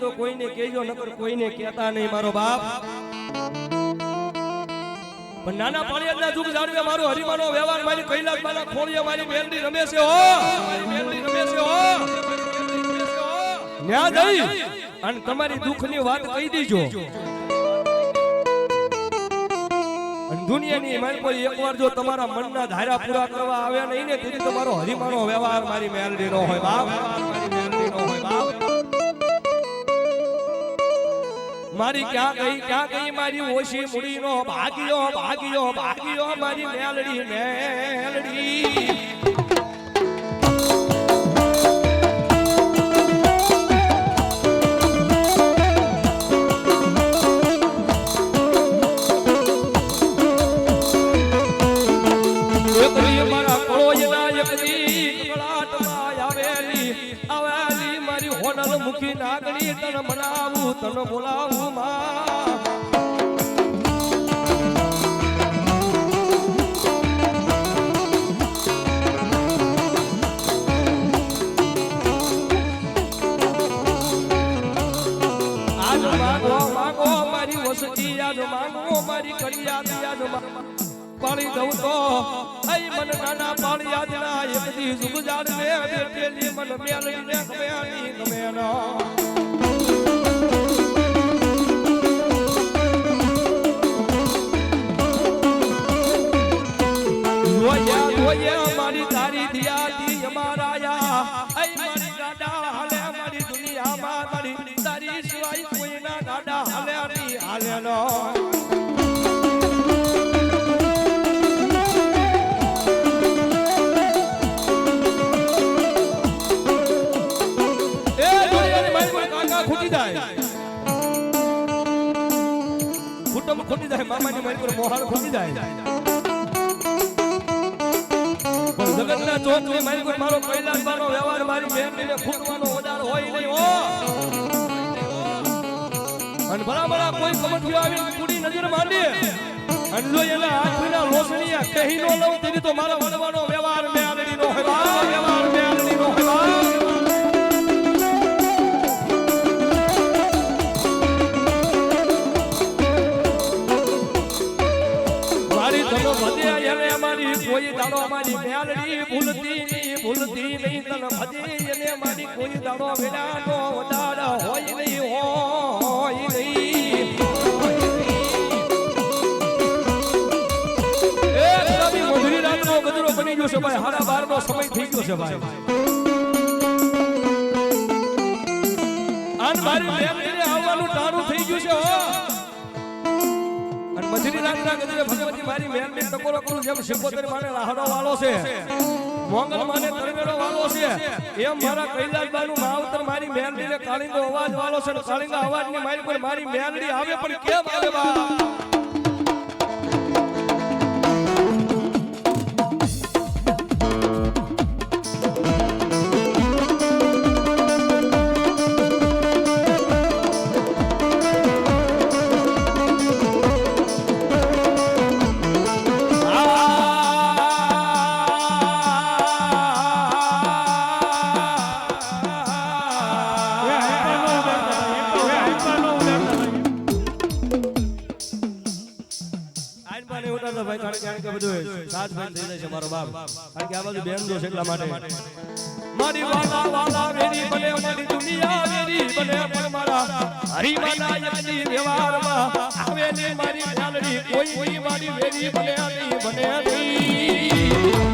તો કોઈને કહેજો, નકર કોઈને કહેતા નહીં મારો બાપ. પણ નાના પાળિયાદના જુગ જાણવે મારો હરિમાનો વ્યવહાર મારી કૈલાસમાંના ખોળિયા મારી મેલડી રમે છે હો, મારી મેલડી રમે છે હો. ન્યા જઈ અને તમારી દુઃખની વાત કહી દીજો. અને દુનિયાની મારી કોઈ એકવાર જો તમારા મનના ધારા પૂરા કરવા આવે નહીં ને તેથી તમારો હરિમાનો વ્યવહાર મારી મેલડી નો હોય બાપ, મારી મેલડી નો હોય બાપ. મારી ક્યાં ગઈ મારી ઓછી મુડી નો ભાગ્યો ભાગ્યો ભાગ્યો મારી મેલડી મેલડી. મુખી નાગણી તન બનાવું તન બોલાવું માં. આજ માગો માગો મારી વસતી, આજ માગો મારી કરિયાદી, આજ પાણી દઉં તો આઈ મન નાના પાળિયાદના એક દી જુગ જાડવે બેઠેલી મન મેલડી ને ગમે આની ગમે નો. જોયા મારી તારી દિયાતી અમારાયા આઈ મારી ગાડા હાલે મારી દુનિયામાં મારી તારી સિવાય કોઈના ગાડા હાલે ની હાલે નો. ખોટી જાય મામાની મારી પર મોહાળ ખોટી જાય. પણ જગતના ચોકની મારી પર મારો કૈલાસમાંનો વ્યવહાર મારી મેલડીને ખૂટવાનો ઓજાર હોય નહીં હો. અને બરાબર કોઈ કમઠીઓ આવી કુડી નજર માંડી અને જો એના હાથના લોસણીયા કહી નો લઉં તેની તો મારા વડવાનો વ્યવહાર મેલડી નો હોય, વ્યવહાર મેલડી નો હોય. કોઈ દાડો મારી મેલડી ભૂલતી નહીં તન ભજે એને મારી કોઈ દાડો વેડાનો વધાર હોય નહીં હોય નહીં. એક નવી મધુરી રાતનો ગજરો બની ગયો છે ભાઈ, 12:30 નો સમય થઈ ગયો છે ભાઈ. આન મારી મેલડીને આવવાનું ટાણું થઈ ગયું છે હો. મધુરી રાતના ગજરે ભગવતી મારી મેલડી ટકોરો કરું જેમ શિકોતર માને રાહડો વાળો છે, મોંગલ માને તરવેડો વાળો છે, એમ મારા કૈલાસબાનું માવતર મારી મેલડીને કાળીંગો અવાજ વાળો છે. કાળીંગા અવાજની મારી પર મારી મેલડી આવે પણ કેમ આવે બા? મારી વાલા વાલા વેરી બને મારી દુનિયા વેરી બને પણ મારા હરિમાના યની વ્યવહારમાં આવે ને મારી મેલડી કોઈ મારી વેરી બને નહીં બને નહીં.